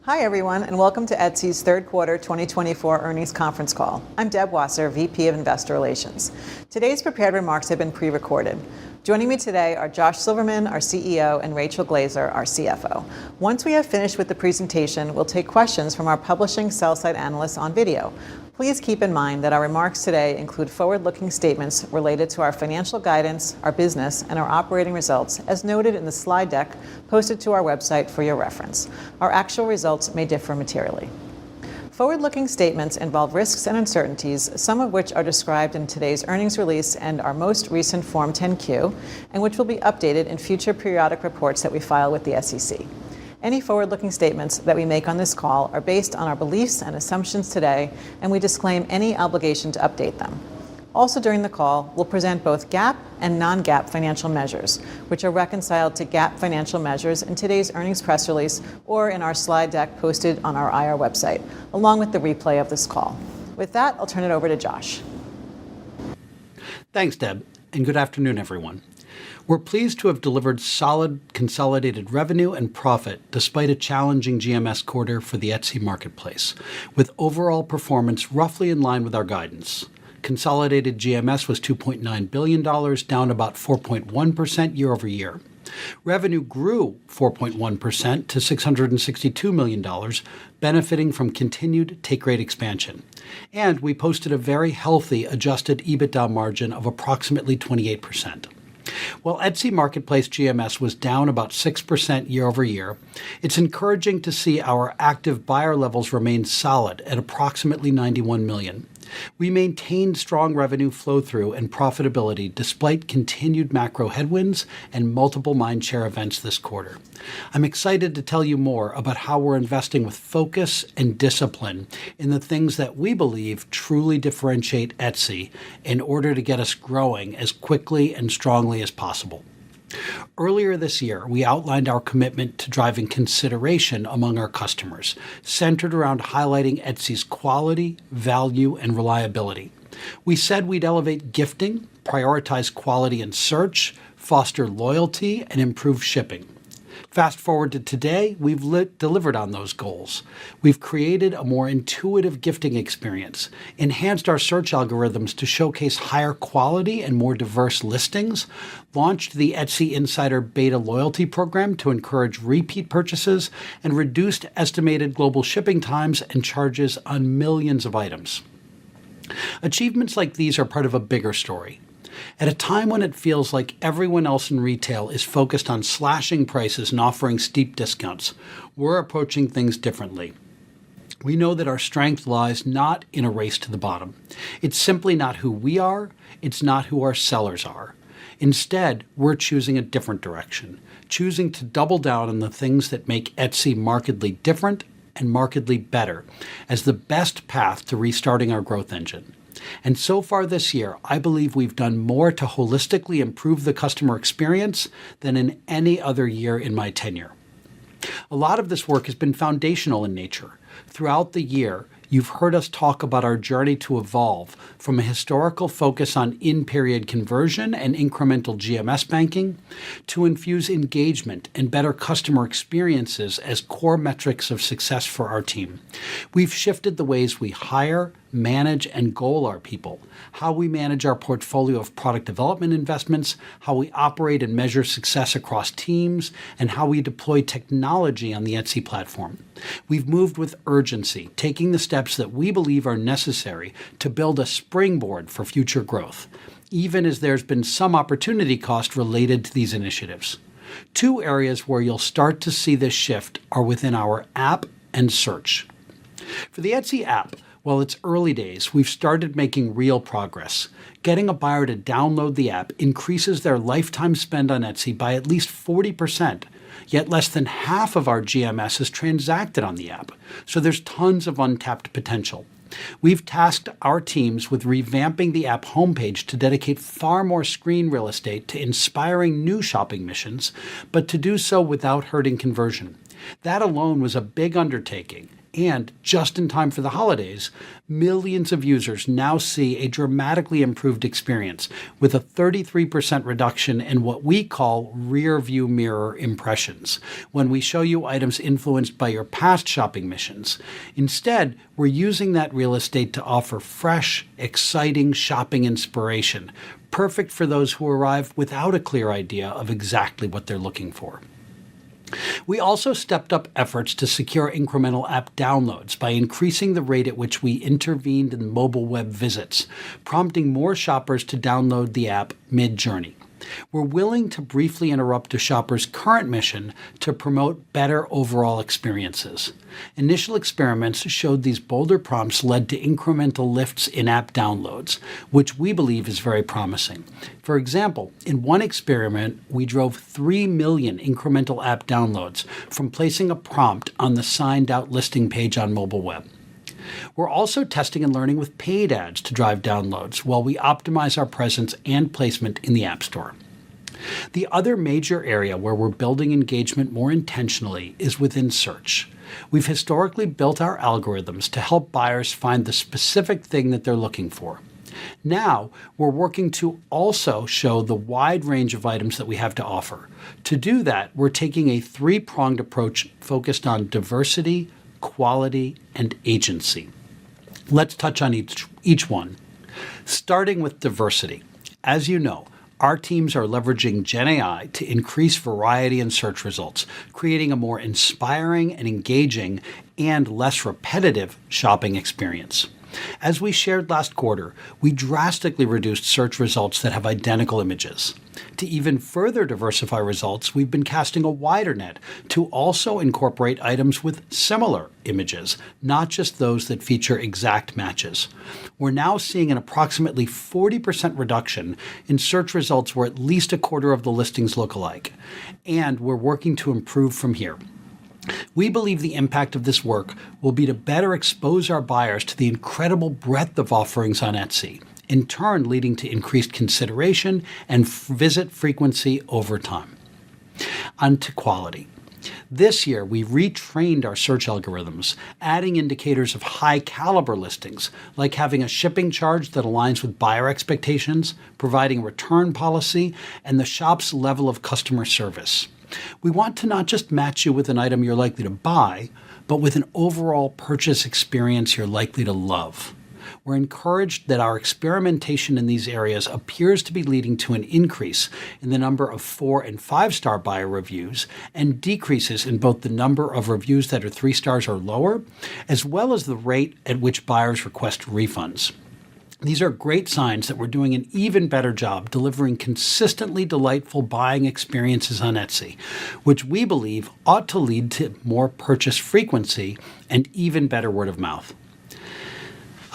Hi, everyone, and welcome to Etsy's third quarter 2024 earnings conference call. I'm Deb Wasser, VP of Investor Relations. Today's prepared remarks have been pre-recorded. Joining me today are Josh Silverman, our CEO, and Rachel Glaser, our CFO. Once we have finished with the presentation, we'll take questions from our publishing sell-side analysts on video. Please keep in mind that our remarks today include forward-looking statements related to our financial guidance, our business, and our operating results, as noted in the slide deck posted to our website for your reference. Our actual results may differ materially. Forward-looking statements involve risks and uncertainties, some of which are described in today's earnings release and our most recent Form 10-Q, and which will be updated in future periodic reports that we file with the SEC. Any forward-looking statements that we make on this call are based on our beliefs and assumptions today, and we disclaim any obligation to update them. Also during the call, we'll present both GAAP and non-GAAP financial measures, which are reconciled to GAAP financial measures in today's earnings press release or in our slide deck posted on our IR website, along with the replay of this call. With that, I'll turn it over to Josh. Thanks, Deb, and good afternoon, everyone. We're pleased to have delivered solid consolidated revenue and profit despite a challenging GMS quarter for the Etsy marketplace, with overall performance roughly in line with our guidance. Consolidated GMS was $2.9 billion, down about 4.1% year over year. Revenue grew 4.1% to $662 million, benefiting from continued take rate expansion. And we posted a very healthy adjusted EBITDA margin of approximately 28%. While Etsy Marketplace GMS was down about 6% year over year, it's encouraging to see our active buyer levels remain solid at approximately 91 million. We maintained strong revenue flow-through and profitability despite continued macro headwinds and multiple mindshare events this quarter. I'm excited to tell you more about how we're investing with focus and discipline in the things that we believe truly differentiate Etsy in order to get us growing as quickly and strongly as possible. Earlier this year, we outlined our commitment to driving consideration among our customers, centered around highlighting Etsy's quality, value, and reliability. We said we'd elevate gifting, prioritize quality in search, foster loyalty, and improve shipping. Fast forward to today, we've delivered on those goals. We've created a more intuitive gifting experience, enhanced our search algorithms to showcase higher quality and more diverse listings, launched the Etsy Insider Beta Loyalty Program to encourage repeat purchases, and reduced estimated global shipping times and charges on millions of items. Achievements like these are part of a bigger story. At a time when it feels like everyone else in retail is focused on slashing prices and offering steep discounts, we're approaching things differently. We know that our strength lies not in a race to the bottom. It's simply not who we are. It's not who our sellers are. Instead, we're choosing a different direction, choosing to double down on the things that make Etsy markedly different and markedly better as the best path to restarting our growth engine. And so far this year, I believe we've done more to holistically improve the customer experience than in any other year in my tenure. A lot of this work has been foundational in nature. Throughout the year, you've heard us talk about our journey to evolve from a historical focus on in-period conversion and incremental GMS banking to infuse engagement and better customer experiences as core metrics of success for our team. We've shifted the ways we hire, manage, and goal our people, how we manage our portfolio of product development investments, how we operate and measure success across teams, and how we deploy technology on the Etsy platform. We've moved with urgency, taking the steps that we believe are necessary to build a springboard for future growth, even as there's been some opportunity cost related to these initiatives. Two areas where you'll start to see this shift are within our app and search. For the Etsy app, while it's early days, we've started making real progress. Getting a buyer to download the app increases their lifetime spend on Etsy by at least 40%, yet less than half of our GMS is transacted on the app, so there's tons of untapped potential. We've tasked our teams with revamping the app homepage to dedicate far more screen real estate to inspiring new shopping missions, but to do so without hurting conversion. That alone was a big undertaking, And just in time for the holidays, millions of users now see a dramatically improved experience with a 33% reduction in what we call rear view mirror impressions when we show you items influenced by your past shopping missions. Instead, we're using that real estate to offer fresh, exciting shopping inspiration, perfect for those who arrive without a clear idea of exactly what they're looking for. We also stepped up efforts to secure incremental app downloads by increasing the rate at which we intervened in mobile web visits, prompting more shoppers to download the app mid-journey. We're willing to briefly interrupt a shopper's current mission to promote better overall experiences. Initial experiments showed these bolder prompts led to incremental lifts in app downloads, which we believe is very promising. For example, in one experiment, we drove 3 million incremental app downloads from placing a prompt on the signed out listing page on mobile web. We're also testing and learning with paid ads to drive downloads while we optimize our presence and placement in the App Store. The other major area where we're building engagement more intentionally is within search. We've historically built our algorithms to help buyers find the specific thing that they're looking for. Now, we're working to also show the wide range of items that we have to offer. To do that, we're taking a three-pronged approach focused on diversity, quality, and agency. Let's touch on each one. Starting with diversity. As you know, our teams are leveraging Gen AI to increase variety in search results, creating a more inspiring and engaging and less repetitive shopping experience. As we shared last quarter, we drastically reduced search results that have identical images. To even further diversify results, we've been casting a wider net to also incorporate items with similar images, not just those that feature exact matches. We're now seeing an approximately 40% reduction in search results where at least a quarter of the listings look alike, and we're working to improve from here. We believe the impact of this work will be to better expose our buyers to the incredible breadth of offerings on Etsy, in turn leading to increased consideration and visit frequency over time. On to quality. This year, we retrained our search algorithms, adding indicators of high caliber listings, like having a shipping charge that aligns with buyer expectations, providing a return policy, and the shop's level of customer service. We want to not just match you with an item you're likely to buy, but with an overall purchase experience you're likely to love. We're encouraged that our experimentation in these areas appears to be leading to an increase in the number of 4- and 5-star buyer reviews and decreases in both the number of reviews that are 3 stars or lower, as well as the rate at which buyers request refunds. These are great signs that we're doing an even better job delivering consistently delightful buying experiences on Etsy, which we believe ought to lead to more purchase frequency and even better word of mouth.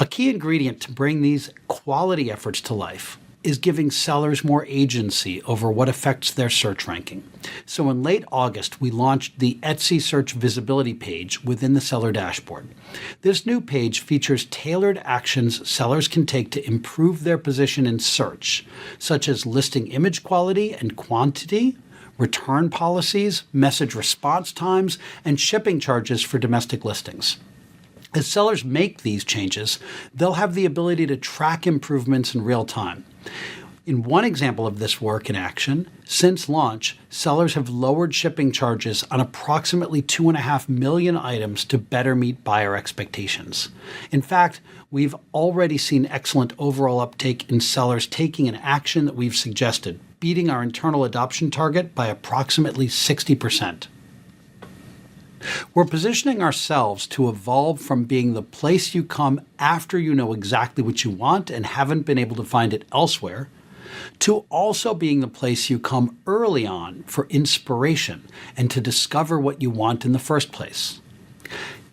A key ingredient to bring these quality efforts to life is giving sellers more agency over what affects their search ranking. So in late August, we launched the Etsy Search Visibility page within the seller dashboard. This new page features tailored actions sellers can take to improve their position in search, such as listing image quality and quantity, return policies, message response times, and shipping charges for domestic listings. As sellers make these changes, they'll have the ability to track improvements in real time. In one example of this work in action, since launch, sellers have lowered shipping charges on approximately 2.5 million items to better meet buyer expectations. In fact, we've already seen excellent overall uptake in sellers taking an action that we've suggested, beating our internal adoption target by approximately 60%. We're positioning ourselves to evolve from being the place you come after you know exactly what you want and haven't been able to find it elsewhere, to also being the place you come early on for inspiration and to discover what you want in the first place.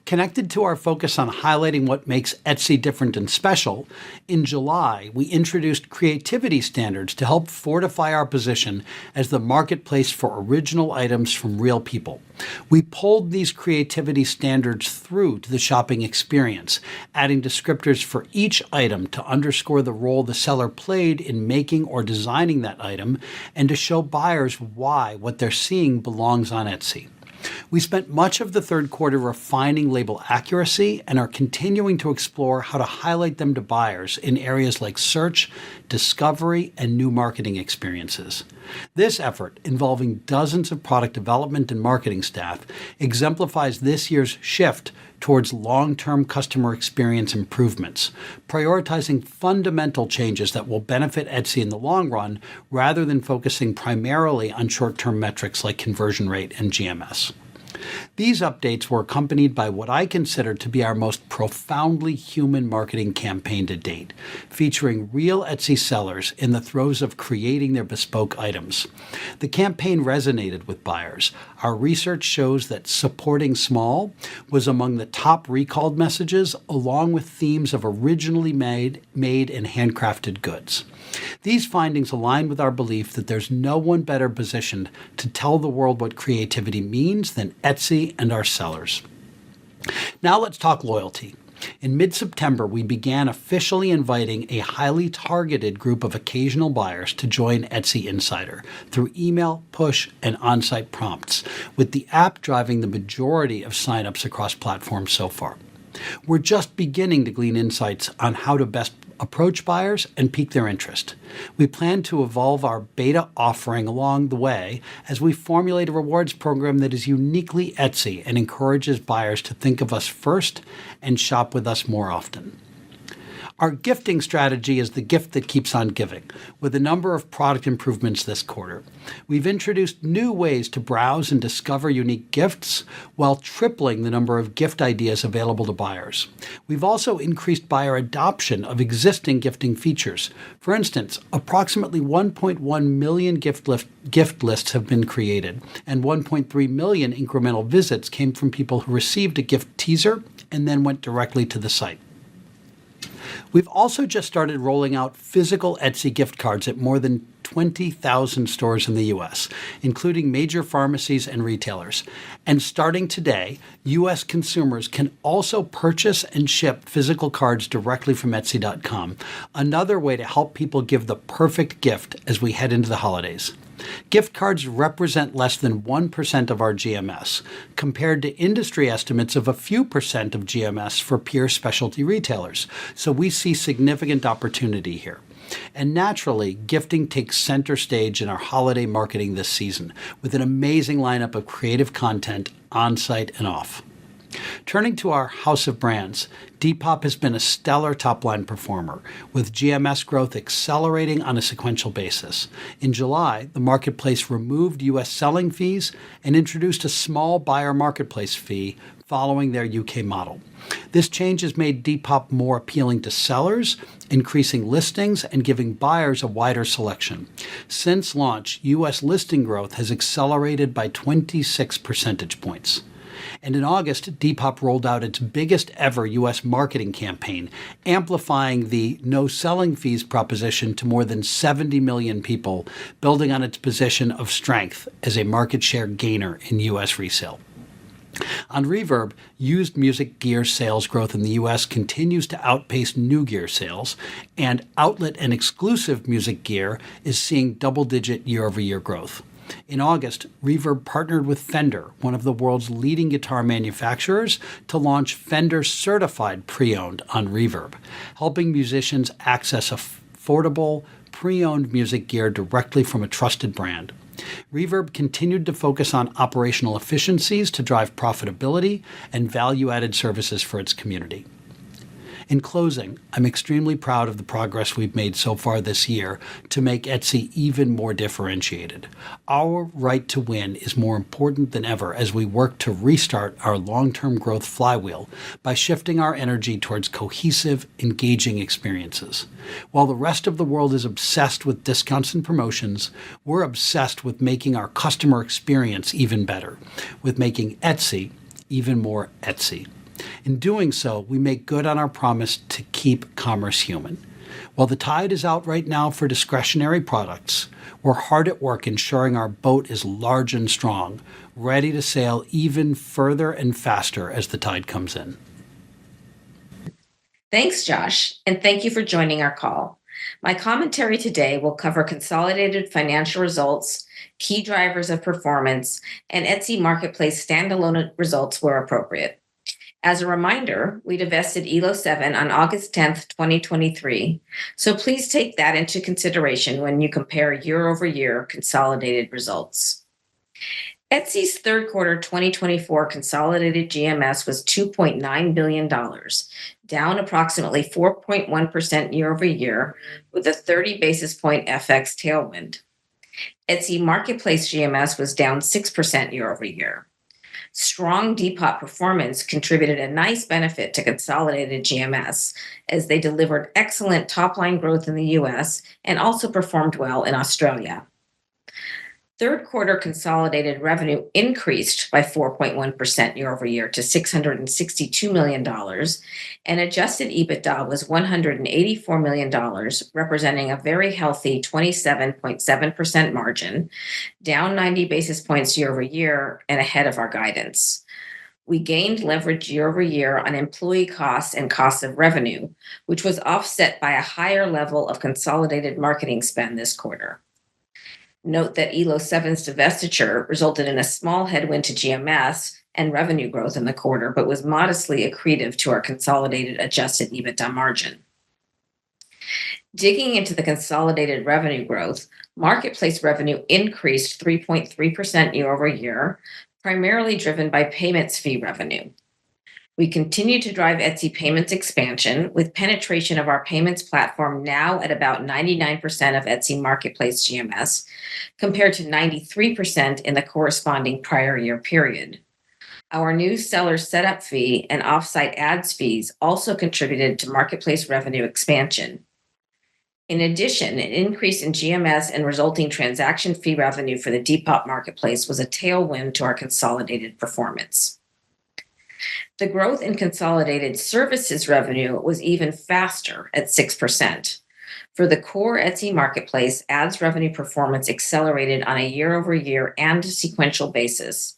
Connected to our focus on highlighting what makes Etsy different and special, in July, we introduced creativity standards to help fortify our position as the marketplace for original items from real people. We pulled these creativity standards through to the shopping experience, adding descriptors for each item to underscore the role the seller played in making or designing that item and to show buyers why what they're seeing belongs on Etsy. We spent much of the third quarter refining label accuracy and are continuing to explore how to highlight them to buyers in areas like search, discovery, and new marketing experiences. This effort, involving dozens of product development and marketing staff, exemplifies this year's shift towards long-term customer experience improvements, prioritizing fundamental changes that will benefit Etsy in the long run rather than focusing primarily on short-term metrics like conversion rate and GMS. These updates were accompanied by what I consider to be our most profoundly human marketing campaign to date, featuring real Etsy sellers in the throes of creating their bespoke items. The campaign resonated with buyers. Our research shows that supporting small was among the top recalled messages, along with themes of originally made and handcrafted goods. These findings align with our belief that there's no one better positioned to tell the world what creativity means than Etsy and our sellers. Now let's talk loyalty. In mid-September, we began officially inviting a highly targeted group of occasional buyers to join Etsy Insider through email, push, and on-site prompts, with the app driving the majority of signups across platforms so far. We're just beginning to glean insights on how to best approach buyers and pique their interest. We plan to evolve our beta offering along the way as we formulate a rewards program that is uniquely Etsy and encourages buyers to think of us first and shop with us more often. Our gifting strategy is the gift that keeps on giving, with a number of product improvements this quarter. We've introduced new ways to browse and discover unique gifts while tripling the number of gift ideas available to buyers. We've also increased buyer adoption of existing gifting features. For instance, approximately 1.1 million gift lists have been created, and 1.3 million incremental visits came from people who received a gift teaser and then went directly to the site. We've also just started rolling out physical Etsy gift cards at more than 20,000 stores in the U.S., including major pharmacies and retailers. And starting today, U.S. consumers can also purchase and ship physical cards directly from Etsy.com, another way to help people give the perfect gift as we head into the holidays. Gift cards represent less than 1% of our GMS, compared to industry estimates of a few percent of GMS for peer specialty retailers, so we see significant opportunity here. And naturally, gifting takes center stage in our holiday marketing this season, with an amazing lineup of creative content on-site and off. Turning to our house of brands, Depop has been a stellar top-line performer, with GMS growth accelerating on a sequential basis. In July, the marketplace removed U.S. selling fees and introduced a small buyer marketplace fee following their UK model. This change has made Depop more appealing to sellers, increasing listings and giving buyers a wider selection. Since launch, U.S. listing growth has accelerated by 26 percentage points. And in August, Depop rolled out its biggest ever U.S. marketing campaign, amplifying the no selling fees proposition to more than 70 million people, building on its position of strength as a market share gainer in U.S. resale. On Reverb, used music gear sales growth in the U.S. continues to outpace new gear sales, and outlet and exclusive music gear is seeing double-digit year-over-year growth. In August, Reverb partnered with Fender, one of the world's leading guitar manufacturers, to launch Fender Certified Pre-Owned on Reverb, helping musicians access affordable, pre-owned music gear directly from a trusted brand. Reverb continued to focus on operational efficiencies to drive profitability and value-added services for its community. In closing, I'm extremely proud of the progress we've made so far this year to make Etsy even more differentiated. Our right to win is more important than ever as we work to restart our long-term growth flywheel by shifting our energy towards cohesive, engaging experiences. While the rest of the world is obsessed with discounts and promotions, we're obsessed with making our customer experience even better, with making Etsy even more Etsy. In doing so, we make good on our promise to keep commerce human. While the tide is out right now for discretionary products, we're hard at work ensuring our boat is large and strong, ready to sail even further and faster as the tide comes in. Thanks, Josh, and thank you for joining our call. My commentary today will cover consolidated financial results, key drivers of performance, and Etsy Marketplace standalone results where appropriate. As a reminder, we divested Elo7 on August 10th, 2023, so please take that into consideration when you compare year-over-year consolidated results. Etsy's third quarter 2024 consolidated GMS was $2.9 billion, down approximately 4.1% year-over-year, with a 30 basis point FX tailwind. Etsy Marketplace GMS was down 6% year-over-year. Strong Depop performance contributed a nice benefit to consolidated GMS as they delivered excellent top-line growth in the US and also performed well in Australia. Third quarter consolidated revenue increased by 4.1% year-over-year to $662 million, and adjusted EBITDA was $184 million, representing a very healthy 27.7% margin, down 90 basis points year-over-year and ahead of our guidance. We gained leverage year-over-year on employee costs and costs of revenue, which was offset by a higher level of consolidated marketing spend this quarter. Note that Elo7's divestiture resulted in a small headwind to GMS and revenue growth in the quarter, but was modestly accretive to our consolidated adjusted EBITDA margin. Digging into the consolidated revenue growth, marketplace revenue increased 3.3% year-over-year, primarily driven by payments fee revenue. We continue to drive Etsy payments expansion, with penetration of our payments platform now at about 99% of Etsy Marketplace GMS, compared to 93% in the corresponding prior year period. Our new seller setup fee and offsite ads fees also contributed to marketplace revenue expansion. In addition, an increase in GMS and resulting transaction fee revenue for the Depop marketplace was a tailwind to our consolidated performance. The growth in consolidated services revenue was even faster at 6%. For the core Etsy marketplace, ads revenue performance accelerated on a year-over-year and sequential basis,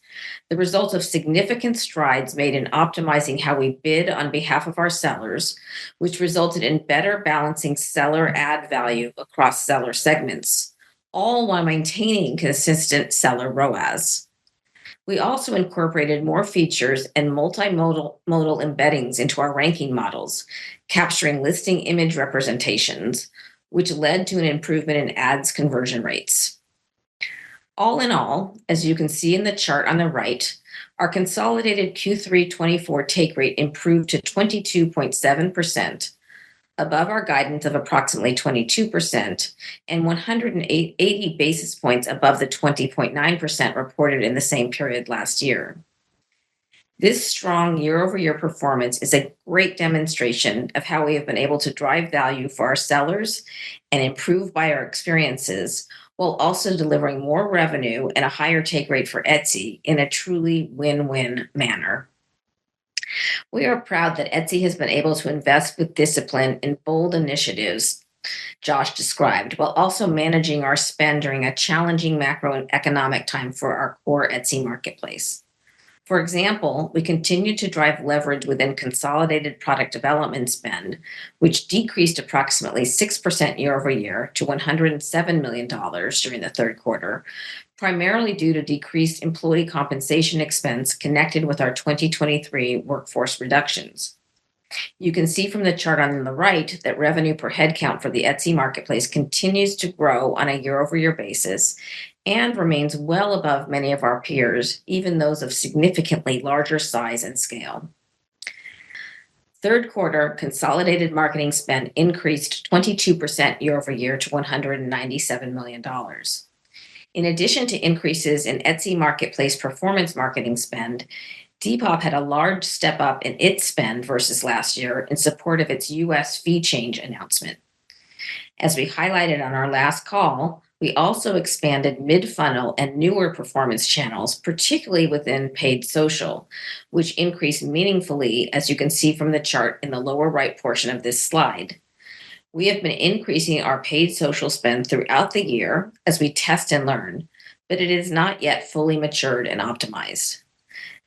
the result of significant strides made in optimizing how we bid on behalf of our sellers, which resulted in better balancing seller ad value across seller segments, all while maintaining consistent seller ROAS. We also incorporated more features and multimodal embeddings into our ranking models, capturing listing image representations, which led to an improvement in ads conversion rates. All in all, as you can see in the chart on the right, our consolidated Q3 24 take rate improved to 22.7%, above our guidance of approximately 22%, and 180 basis points above the 20.9% reported in the same period last year. This strong year-over-year performance is a great demonstration of how we have been able to drive value for our sellers and improve buyer experiences, while also delivering more revenue and a higher take rate for Etsy in a truly win-win manner. We are proud that Etsy has been able to invest with discipline in bold initiatives Josh described, while also managing our spend during a challenging macroeconomic time for our core Etsy marketplace. For example, we continue to drive leverage within consolidated product development spend, which decreased approximately 6% year-over-year to $107 million during the third quarter, primarily due to decreased employee compensation expense connected with our 2023 workforce reductions. You can see from the chart on the right that revenue per headcount for the Etsy marketplace continues to grow on a year-over-year basis and remains well above many of our peers, even those of significantly larger size and scale. Third quarter consolidated marketing spend increased 22% year-over-year to $197 million. In addition to increases in Etsy marketplace performance marketing spend, Depop had a large step up in its spend versus last year in support of its US fee change announcement. As we highlighted on our last call, we also expanded mid-funnel and newer performance channels, particularly within paid social, which increased meaningfully, as you can see from the chart in the lower right portion of this slide. We have been increasing our paid social spend throughout the year as we test and learn, but it is not yet fully matured and optimized.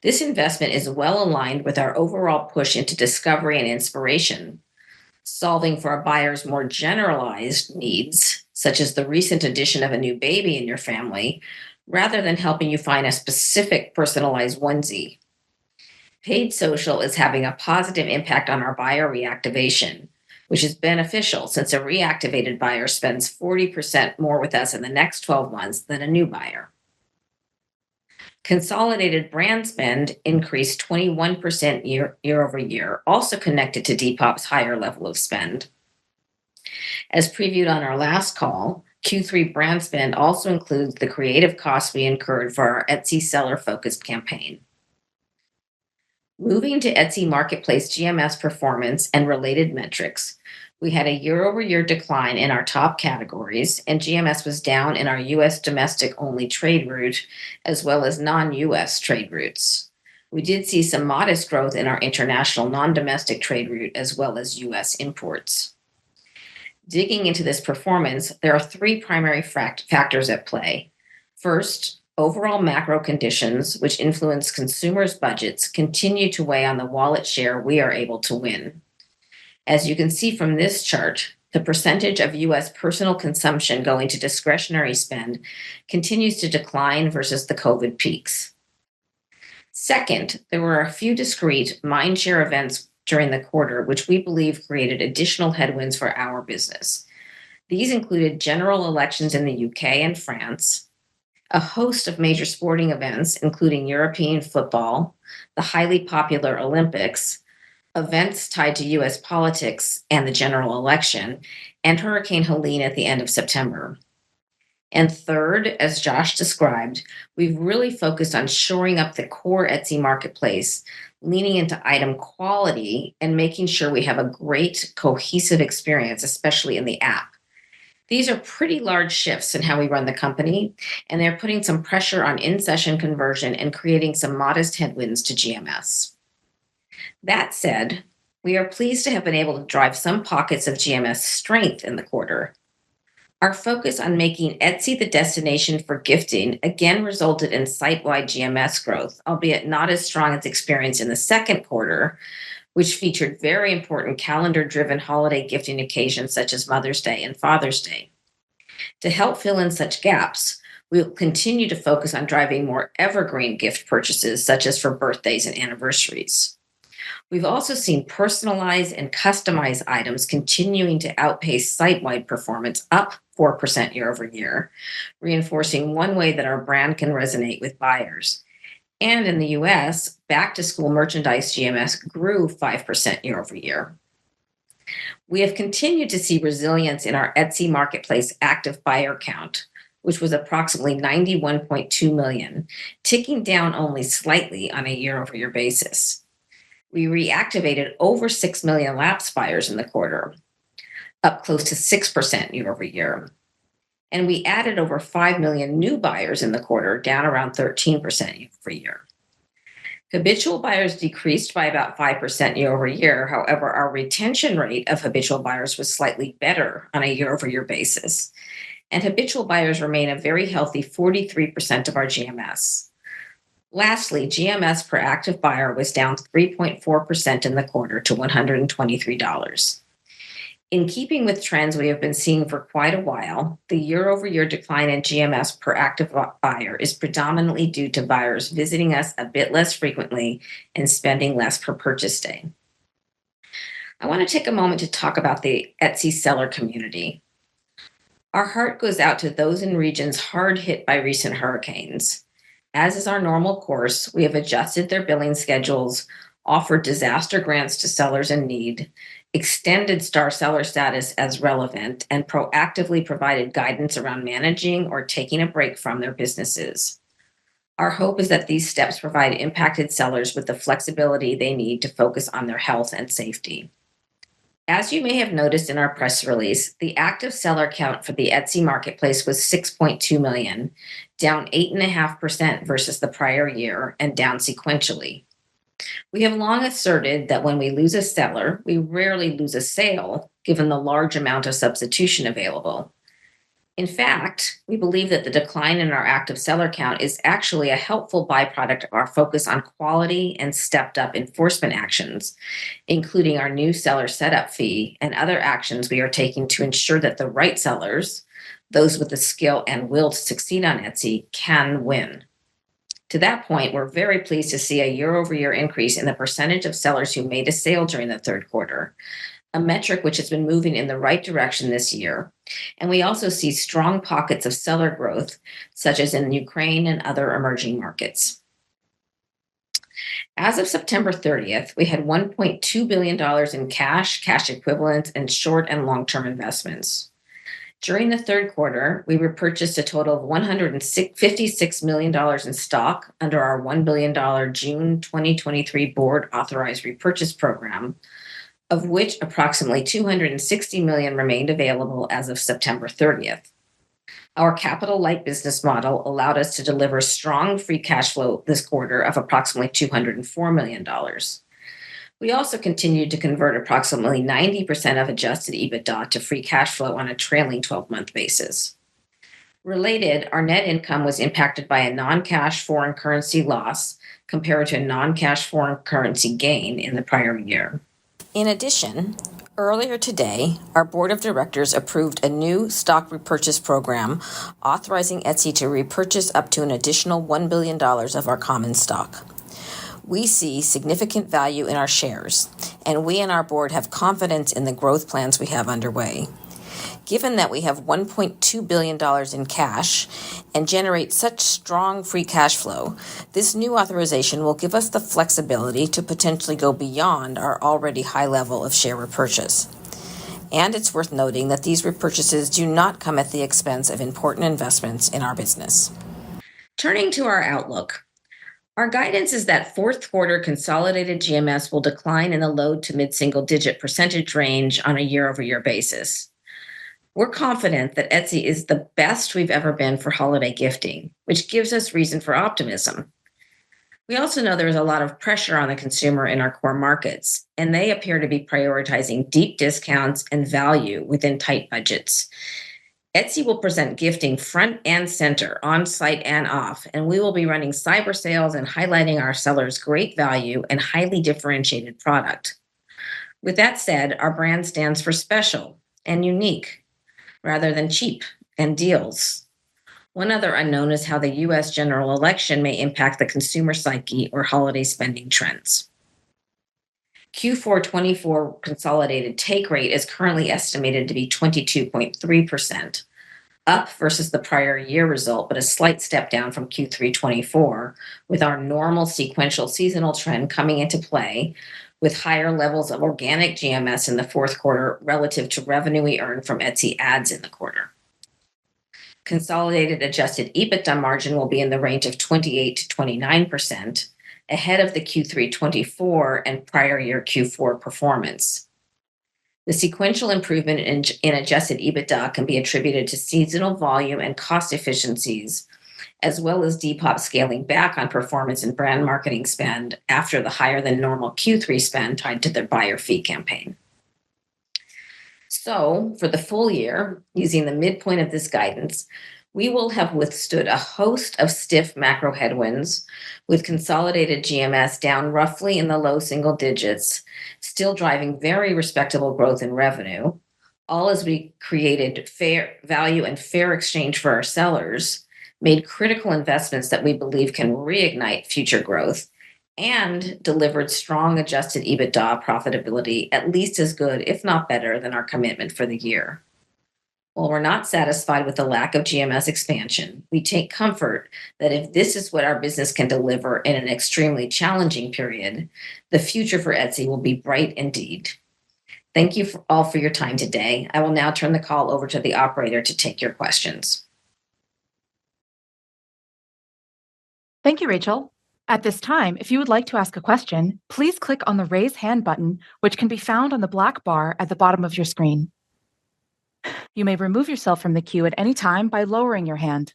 This investment is well aligned with our overall push into discovery and inspiration, solving for our buyers' more generalized needs such as the recent addition of a new baby in your family, rather than helping you find a specific personalized onesie. Paid social is having a positive impact on our buyer reactivation, which is beneficial since a reactivated buyer spends 40% more with us in the next 12 months than a new buyer. Consolidated brand spend increased 21% year over year, also connected to Depop's higher level of spend. As previewed on our last call, Q3 brand spend also includes the creative costs we incurred for our Etsy seller-focused campaign. Moving to Etsy Marketplace GMS performance and related metrics, we had a year-over-year decline in our top categories, and GMS was down in our U.S. domestic-only trade route, as well as non-U.S. trade routes. We did see some modest growth in our international non-domestic trade route, as well as U.S. imports. Digging into this performance, there are three primary factors at play. First, overall macro conditions, which influence consumers' budgets, continue to weigh on the wallet share we are able to win. As you can see from this chart, the percentage of U.S. personal consumption going to discretionary spend continues to decline versus the COVID peaks. Second, there were a few discrete mindshare events during the quarter, which we believe created additional headwinds for our business. These included general elections in the UK and France, a host of major sporting events, including European football, the highly popular Olympics, events tied to U.S. politics and the general election, and Hurricane Helene at the end of September. And third, as Josh described, we've really focused on shoring up the core Etsy marketplace, leaning into item quality and making sure we have a great cohesive experience, especially in the app. These are pretty large shifts in how we run the company, and they're putting some pressure on in-session conversion and creating some modest headwinds to GMS. That said, we are pleased to have been able to drive some pockets of GMS strength in the quarter. Our focus on making Etsy the destination for gifting again resulted in site-wide GMS growth, albeit not as strong as experienced in the second quarter, which featured very important calendar-driven holiday gifting occasions such as Mother's Day and Father's Day. To help fill in such gaps, we will continue to focus on driving more evergreen gift purchases, such as for birthdays and anniversaries. We've also seen personalized and customized items continuing to outpace site-wide performance, up 4% year over year, reinforcing one way that our brand can resonate with buyers. And in the US, back-to-school merchandise GMS grew 5% year over year. We have continued to see resilience in our Etsy Marketplace active buyer count, which was approximately 91.2 million, ticking down only slightly on a year-over-year basis. We reactivated over 6 million lapsed buyers in the quarter, up close to 6% year over year. And we added over 5 million new buyers in the quarter, down around 13% year over year. Habitual buyers decreased by about 5% year over year. However, our retention rate of habitual buyers was slightly better on a year over year basis. And habitual buyers remain a very healthy 43% of our GMS. Lastly, GMS per active buyer was down 3.4% in the quarter to $123. In keeping with trends we have been seeing for quite a while, the year-over-year decline in GMS per active buyer is predominantly due to buyers visiting us a bit less frequently and spending less per purchase day. I want to take a moment to talk about the Etsy seller community. Our heart goes out to those in regions hard hit by recent hurricanes. As is our normal course, we have adjusted their billing schedules, offered disaster grants to sellers in need, extended star seller status as relevant, and proactively provided guidance around managing or taking a break from their businesses. Our hope is that these steps provide impacted sellers with the flexibility they need to focus on their health and safety. As you may have noticed in our press release, the active seller count for the Etsy marketplace was 6.2 million, down 8.5% versus the prior year and down sequentially. We have long asserted that when we lose a seller, we rarely lose a sale, given the large amount of substitution available. In fact, we believe that the decline in our active seller count is actually a helpful byproduct of our focus on quality and stepped up enforcement actions, including our new seller setup fee and other actions we are taking to ensure that the right sellers, those with the skill and will to succeed on Etsy, can win. To that point, we're very pleased to see a year-over-year increase in the percentage of sellers who made a sale during the third quarter, a metric which has been moving in the right direction this year. And we also see strong pockets of seller growth, such as in Ukraine and other emerging markets. As of September 30th, we had $1.2 billion in cash equivalents, and short and long-term investments. During the third quarter, we repurchased a total of $156 million in stock under our $1 billion June 2023 board authorized repurchase program, of which approximately $260 million remained available as of September 30th. Our capital-light business model allowed us to deliver strong free cash flow this quarter of approximately $204 million. We also continued to convert approximately 90% of adjusted EBITDA to free cash flow on a trailing 12-month basis. Related, our net income was impacted by a non-cash foreign currency loss compared to a non-cash foreign currency gain in the prior year. In addition, earlier today, our board of directors approved a new stock repurchase program authorizing Etsy to repurchase up to an additional $1 billion of our common stock. We see significant value in our shares, and we and our board have confidence in the growth plans we have underway. Given that we have $1.2 billion in cash and generate such strong free cash flow, this new authorization will give us the flexibility to potentially go beyond our already high level of share repurchase. And it's worth noting that these repurchases do not come at the expense of important investments in our business. Turning to our outlook, our guidance is that fourth quarter consolidated GMS will decline in the low to mid-single digit percentage range on a year-over-year basis. We're confident that Etsy is the best we've ever been for holiday gifting, which gives us reason for optimism. We also know there is a lot of pressure on the consumer in our core markets, and they appear to be prioritizing deep discounts and value within tight budgets. Etsy will present gifting front and center, on-site and off, and we will be running cyber sales and highlighting our sellers' great value and highly differentiated product. With that said, our brand stands for special and unique, rather than cheap and deals. One other unknown is how the U.S. general election may impact the consumer psyche or holiday spending trends. Q4 24 consolidated take rate is currently estimated to be 22.3%, up versus the prior year result, but a slight step down from Q3 24, with our normal sequential seasonal trend coming into play, with higher levels of organic GMS in the fourth quarter relative to revenue we earned from Etsy ads in the quarter. Consolidated adjusted EBITDA margin will be in the range of 28 to 29%, ahead of the Q3 24 and prior year Q4 performance. The sequential improvement in adjusted EBITDA can be attributed to seasonal volume and cost efficiencies, as well as Depop scaling back on performance and brand marketing spend after the higher than normal Q3 spend tied to their buyer fee campaign. So, for the full year, using the midpoint of this guidance, we will have withstood a host of stiff macro headwinds, with consolidated GMS down roughly in the low single digits, still driving very respectable growth in revenue, all as we created fair value and fair exchange for our sellers, made critical investments that we believe can reignite future growth, and delivered strong adjusted EBITDA profitability, at least as good, if not better, than our commitment for the year. While we're not satisfied with the lack of GMS expansion, we take comfort that if this is what our business can deliver in an extremely challenging period, the future for Etsy will be bright indeed. Thank you all for your time today. I will now turn the call over to the operator to take your questions. Thank you, Rachel. At this time, if you would like to ask a question, please click on the Raise Hand button, which can be found on the black bar at the bottom of your screen. You may remove yourself from the queue at any time by lowering your hand.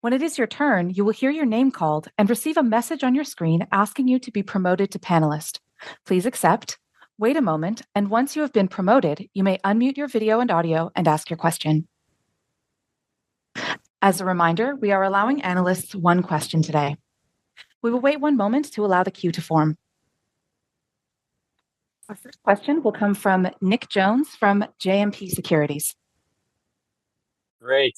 When it is your turn, you will hear your name called and receive a message on your screen asking you to be promoted to panelist. Please accept, wait a moment, and once you have been promoted, you may unmute your video and audio and ask your question. As a reminder, we are allowing analysts one question today. We will wait one moment to allow the queue to form. Our first question will come from Nick Jones from JMP Securities. Great.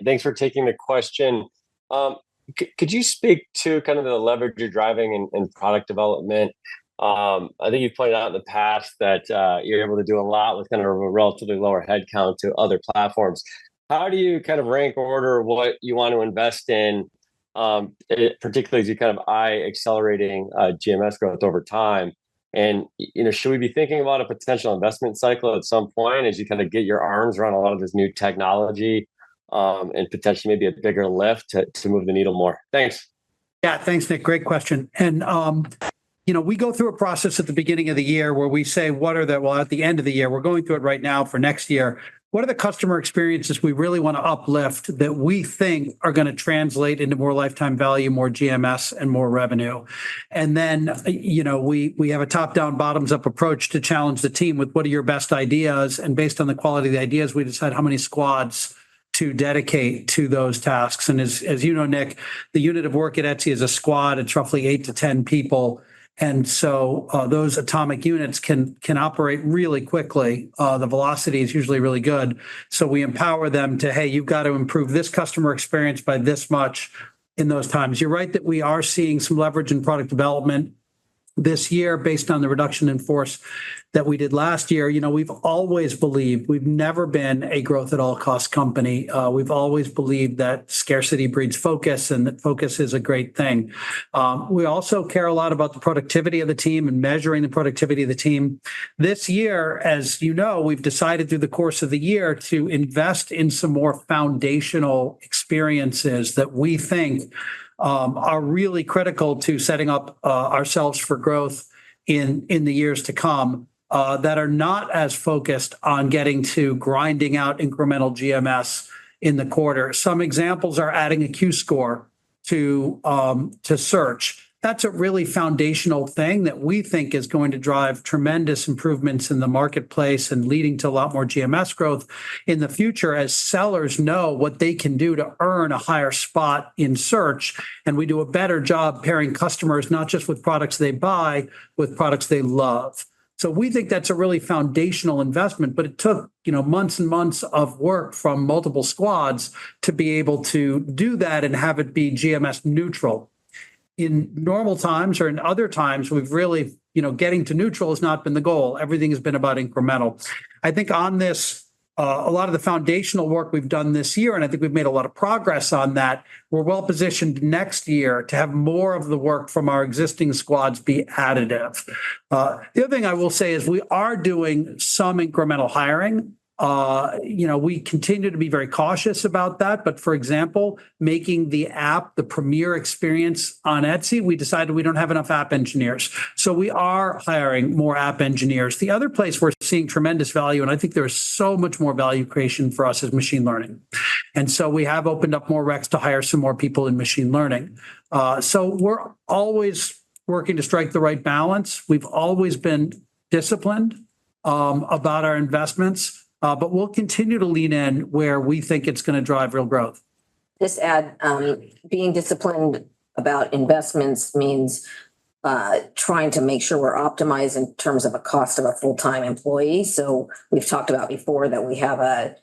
Thanks for taking the question. Could you speak to kind of the leverage you're driving in product development? I think you've pointed out in the past that you're able to do a lot with kind of a relatively lower headcount to other platforms. How do you kind of rank order what you want to invest in, particularly as you kind of eye accelerating GMS growth over time? And should we be thinking about a potential investment cycle at some point as you kind of get your arms around a lot of this new technology and potentially maybe a bigger lift to move the needle more? Thanks. Yeah, thanks, Nick. Great question. And we go through a process at the beginning of the year where we say, at the end of the year, we're going through it right now for next year. What are the customer experiences we really want to uplift that we think are going to translate into more lifetime value, more GMS, and more revenue? And then, we have a top-down, bottoms-up approach to challenge the team with what are your best ideas? And based on the quality of the ideas, we decide how many squads to dedicate to those tasks. And as you know, Nick, the unit of work at Etsy is a squad. It's roughly 8 to 10 people. And so those atomic units can operate really quickly. The velocity is usually really good. So we empower them to, hey, you've got to improve this customer experience by this much in those times. You're right that we are seeing some leverage in product development this year based on the reduction in force that we did last year. We've always believed we've never been a growth at all cost company. We've always believed that scarcity breeds focus and that focus is a great thing. We also care a lot about the productivity of the team and measuring the productivity of the team. This year, as you know, we've decided through the course of the year to invest in some more foundational experiences that we think are really critical to setting up ourselves for growth in the years to come, that are not as focused on getting to grinding out incremental GMS in the quarter. Some examples are adding a Q score to search. That's a really foundational thing that we think is going to drive tremendous improvements in the marketplace and leading to a lot more GMS growth in the future as sellers know what they can do to earn a higher spot in search. And we do a better job pairing customers, not just with products they buy, with products they love. So we think that's a really foundational investment, but it took, months and months of work from multiple squads to be able to do that and have it be GMS neutral. In normal times or in other times, we've really, getting to neutral has not been the goal. Everything has been about incremental. I think on this, a lot of the foundational work we've done this year, and I think we've made a lot of progress on that, we're well positioned next year to have more of the work from our existing squads be additive. The other thing I will say is we are doing some incremental hiring. We continue to be very cautious about that. But for example, making the app the premier experience on Etsy, we decided we don't have enough app engineers. So we are hiring more app engineers. The other place we're seeing tremendous value, and I think there's so much more value creation for us, is machine learning. And so we have opened up more recs to hire some more people in machine learning. So we're always working to strike the right balance. We've always been disciplined about our investments. But we'll continue to lean in where we think it's going to drive real growth. Just add, being disciplined about investments means trying to make sure we're optimized in terms of a cost of a full-time employee. So we've talked about before that we have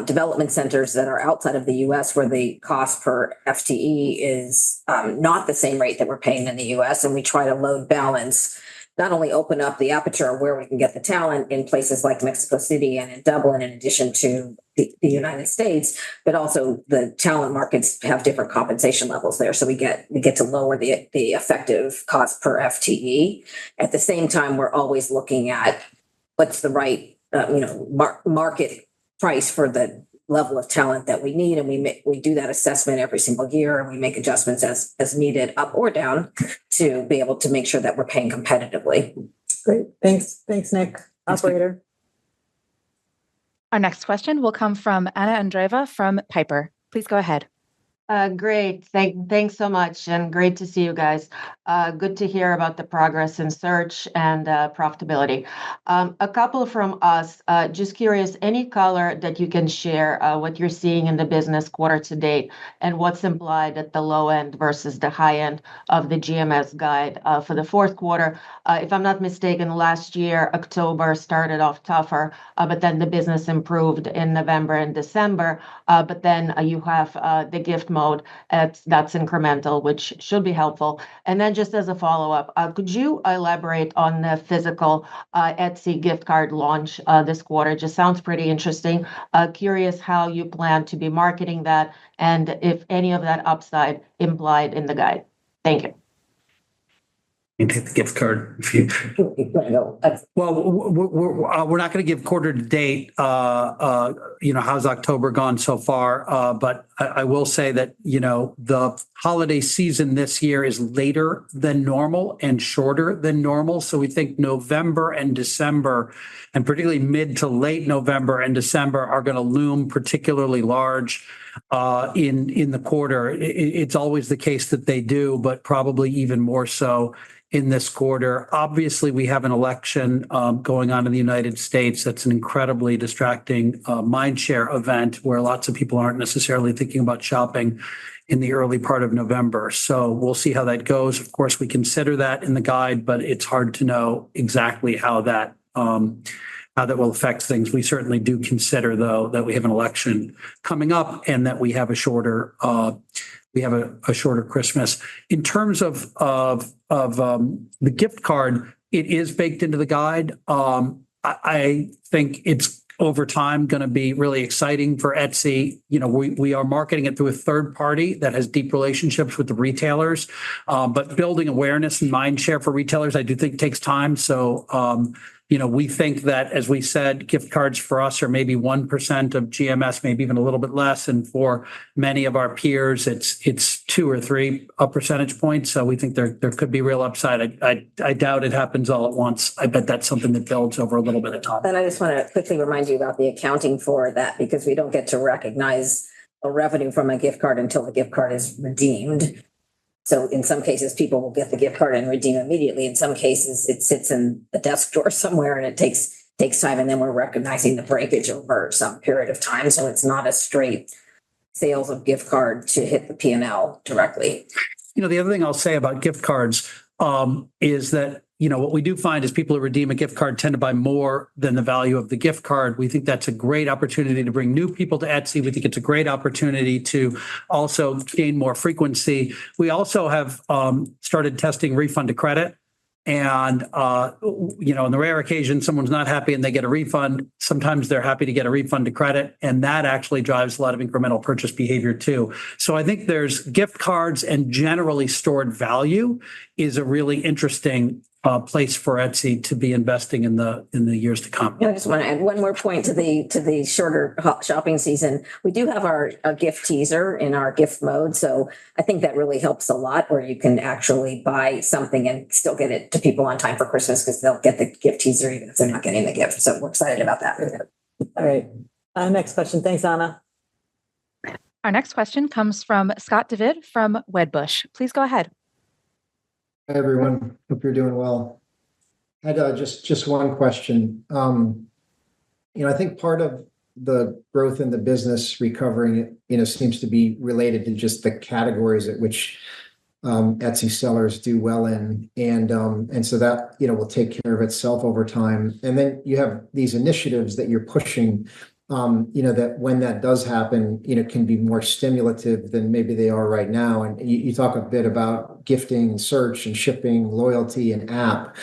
development centers that are outside of the US where the cost per FTE is not the same rate that we're paying in the US. And we try to load balance, not only open up the aperture where we can get the talent in places like Mexico City and in Dublin, in addition to the United States, but also the talent markets have different compensation levels there. So we get to lower the effective cost per FTE. At the same time, we're always looking at what's the right market price for the level of talent that we need. And we do that assessment every single year, and we make adjustments as needed, up or down, to be able to make sure that we're paying competitively. Great. Thanks, Nick. Operator. Our next question will come from Anna Andreeva from Piper. Please go ahead. Great. Thanks so much, and great to see you guys. Good to hear about the progress in search and profitability. A couple from us. Just curious, any color that you can share what you're seeing in the business quarter to date, and what's implied at the low end versus the high end of the GMS guide for the fourth quarter. If I'm not mistaken, last year October started off tougher, but then the business improved in November and December. But then you have the gift mode that's incremental, which should be helpful. And then just as a follow-up, could you elaborate on the physical Etsy gift card launch this quarter? Just sounds pretty interesting. Curious how you plan to be marketing that and if any of that upside implied in the guide. Thank you. You can take the gift card if you. Well, we're not going to give quarter to date. How's October gone so far? But I will say that the holiday season this year is later than normal and shorter than normal. So we think November and December, and particularly mid to late November and December, are going to loom particularly large in the quarter. It's always the case that they do, but probably even more so in this quarter. Obviously, we have an election going on in the United States. That's an incredibly distracting mindshare event where lots of people aren't necessarily thinking about shopping in the early part of November. So we'll see how that goes. Of course, we consider that in the guide, but it's hard to know exactly how that will affect things. We certainly do consider, though, that we have an election coming up and that we have a shorter Christmas. In terms of the gift card, it is baked into the guide. I think it's over time going to be really exciting for Etsy. We are marketing it through a third party that has deep relationships with the retailers, but building awareness and mind share for retailers, I do think takes time. So, we think that, as we said, gift cards for us are maybe 1% of GMS, maybe even a little bit less. And for many of our peers, it's 2 or 3 percentage points. So we think there could be real upside. I doubt it happens all at once. I bet that's something that builds over a little bit of time. And I just want to quickly remind you about the accounting for that, because we don't get to recognize a revenue from a gift card until the gift card is redeemed. So in some cases, people will get the gift card and redeem immediately. In some cases, it sits in the desk drawer somewhere and it takes time. And then we're recognizing the breakage over some period of time. So it's not a straight sales of gift card to hit the P&L directly. The other thing I'll say about gift cards is that, what we do find is people who redeem a gift card tend to buy more than the value of the gift card. We think that's a great opportunity to bring new people to Etsy. We think it's a great opportunity to also gain more frequency. We also have started testing refund to credit. And, on the rare occasion, someone's not happy and they get a refund. Sometimes they're happy to get a refund to credit. And that actually drives a lot of incremental purchase behavior, too. So I think there's gift cards, and generally stored value is a really interesting place for Etsy to be investing in the years to come. I just want to add one more point to the shorter shopping season. We do have our gift teaser in our gift mode, so I think that really helps a lot, where you can actually buy something and still get it to people on time for Christmas, because they'll get the gift teaser even if they're not getting the gift. So we're excited about that. All right. Next question. Thanks, Anna. Our next question comes from Scott David from Wedbush. Please go ahead. Hi, everyone. Hope you're doing well. I had just one question. I think part of the growth in the business recovering, seems to be related to just the categories at which Etsy sellers do well in, and so that will take care of itself over time. And then you have these initiatives that you're pushing. That when that does happen, can be more stimulative than maybe they are right now. And you talk a bit about gifting, search, and shipping, loyalty, and app.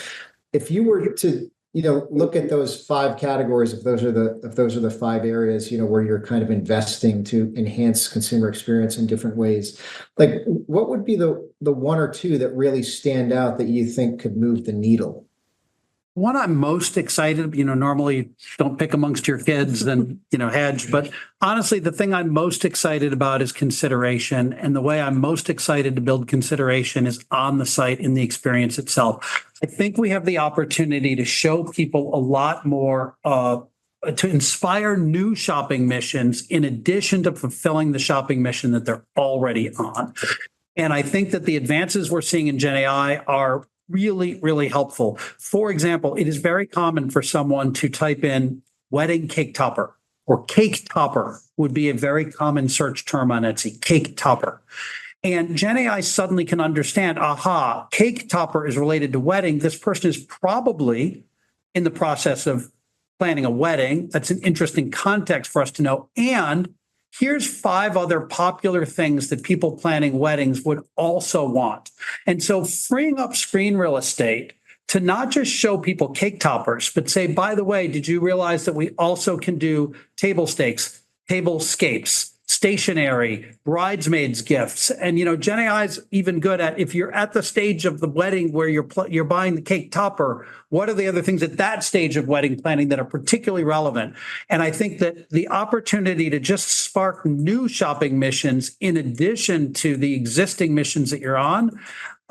If you were to, look at those 5 categories, if those are the 5 areas, where you're kind of investing to enhance consumer experience in different ways, like what would be the 1 or 2 that really stand out that you think could move the needle? One I'm most excited, normally don't pick amongst your kids and, hedge, but honestly, the thing I'm most excited about is consideration. And the way I'm most excited to build consideration is on the site, in the experience itself. I think we have the opportunity to show people a lot more to inspire new shopping missions in addition to fulfilling the shopping mission that they're already on. And I think that the advances we're seeing in Gen AI are really, really helpful. For example, it is very common for someone to type in wedding cake topper, or cake topper would be a very common search term on Etsy, cake topper. And Gen AI suddenly can understand, aha, cake topper is related to wedding. This person is probably in the process of planning a wedding. That's an interesting context for us to know. And here's 5 other popular things that people planning weddings would also want. And so freeing up screen real estate to not just show people cake toppers, but say, by the way, did you realize that we also can do table stakes, tablescapes, stationery, bridesmaids gifts? And, Gen AI is even good at, if you're at the stage of the wedding where you're buying the cake topper, what are the other things at that stage of wedding planning that are particularly relevant? And I think that the opportunity to just spark new shopping missions in addition to the existing missions that you're on,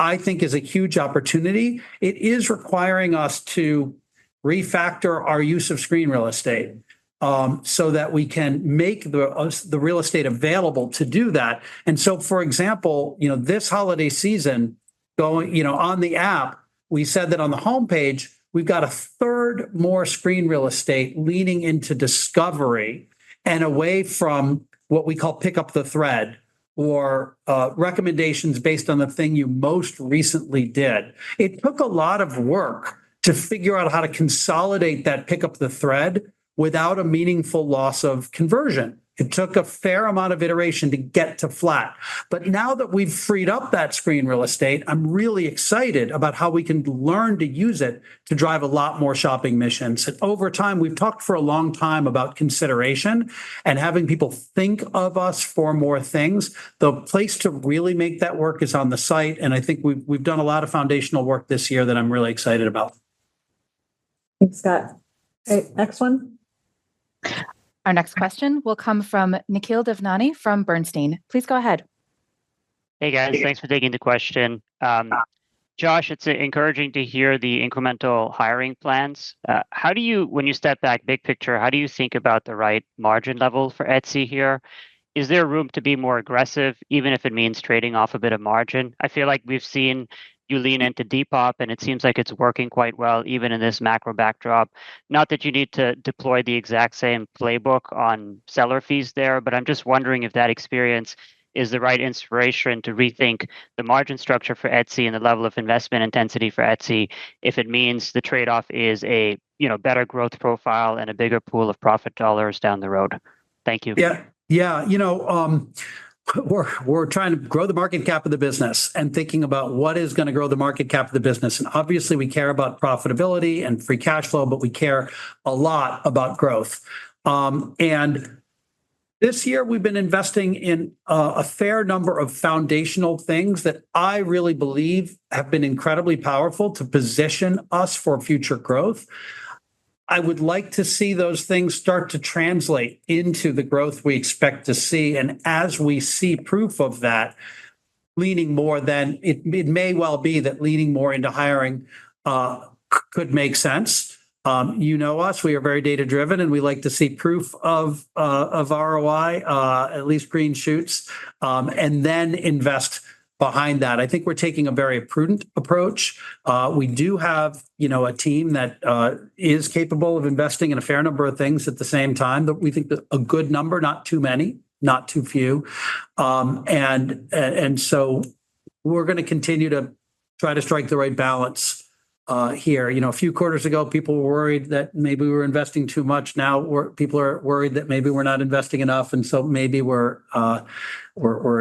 I think is a huge opportunity. It is requiring us to refactor our use of screen real estate. So that we can make the real estate available to do that. And so, for example, this holiday season, going, on the app, we said that on the homepage, we've got 1/3 more screen real estate leaning into discovery and away from what we call pick up the thread, or recommendations based on the thing you most recently did. It took a lot of work to figure out how to consolidate that pick up the thread without a meaningful loss of conversion. It took a fair amount of iteration to get to flat. But now that we've freed up that screen real estate, I'm really excited about how we can learn to use it to drive a lot more shopping missions. And over time, we've talked for a long time about consideration and having people think of us for more things. The place to really make that work is on the site. And I think we've done a lot of foundational work this year that I'm really excited about. Thanks, Scott. Okay, next one. Our next question will come from Nikhil Devnani from Bernstein. Please go ahead. Hey guys, thanks for taking the question. Josh, it's encouraging to hear the incremental hiring plans. How do you, when you step back big picture, how do you think about the right margin level for Etsy here? Is there room to be more aggressive, even if it means trading off a bit of margin? I feel like we've seen you lean into Depop, and it seems like it's working quite well, even in this macro backdrop. Not that you need to deploy the exact same playbook on seller fees there, but I'm just wondering if that experience is the right inspiration to rethink the margin structure for Etsy and the level of investment intensity for Etsy, if it means the trade-off is a better growth profile and a bigger pool of profit dollars down the road. Thank you. Yeah. We're trying to grow the market cap of the business and thinking about what is going to grow the market cap of the business. And obviously we care about profitability and free cash flow, but we care a lot about growth. And this year we've been investing in a fair number of foundational things that I really believe have been incredibly powerful to position us for future growth. I would like to see those things start to translate into the growth we expect to see. And as we see proof of that, leaning more, then it may well be that leaning more into hiring could make sense. You know us, we are very data driven, and we like to see proof of ROI, at least green shoots, and then invest behind that. I think we're taking a very prudent approach. We do have, a team that is capable of investing in a fair number of things at the same time. That we think that a good number, not too many, not too few, and so we're going to continue to try to strike the right balance here. A few quarters ago, people were worried that maybe we were investing too much. Now people are worried that maybe we're not investing enough, and so maybe we're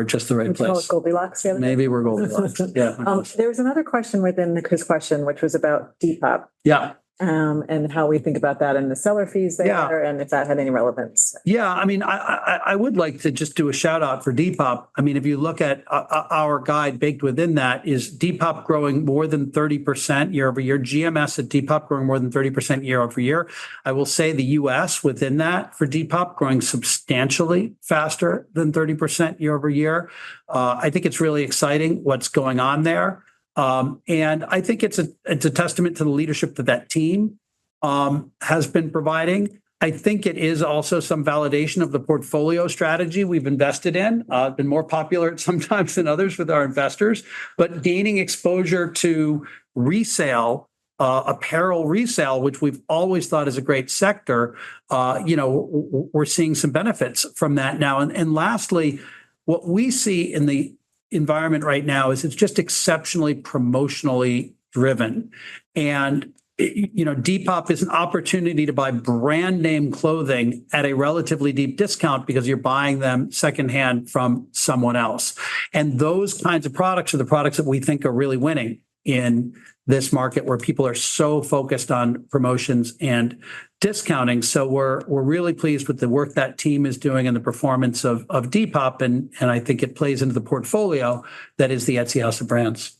just the right place. Goldilocks. The other day? Maybe we're Goldilocks. Yeah. There was another question within his question, which was about Depop. Yeah. And how we think about that and the seller fees there, and if that had any relevance. Yeah, I would like to just do a shout out for Depop. If you look at our guide, baked within that is Depop growing more than 30% year over year. GMS at Depop growing more than 30% year over year. I will say the US within that for Depop growing substantially faster than 30% year over year. I think it's really exciting what's going on there. And I think it's a testament to the leadership that team has been providing. I think it is also some validation of the portfolio strategy we've invested in. Been more popular sometimes than others with our investors, but gaining exposure to resale, apparel resale, which we've always thought is a great sector. We're seeing some benefits from that now. And lastly, what we see in the environment right now is it's just exceptionally promotionally driven. And Depop is an opportunity to buy brand name clothing at a relatively deep discount because you're buying them secondhand from someone else. And those kinds of products are the products that we think are really winning in this market where people are so focused on promotions and discounting. So we're really pleased with the work that team is doing and the performance of Depop. And I think it plays into the portfolio that is the Etsy House of Brands.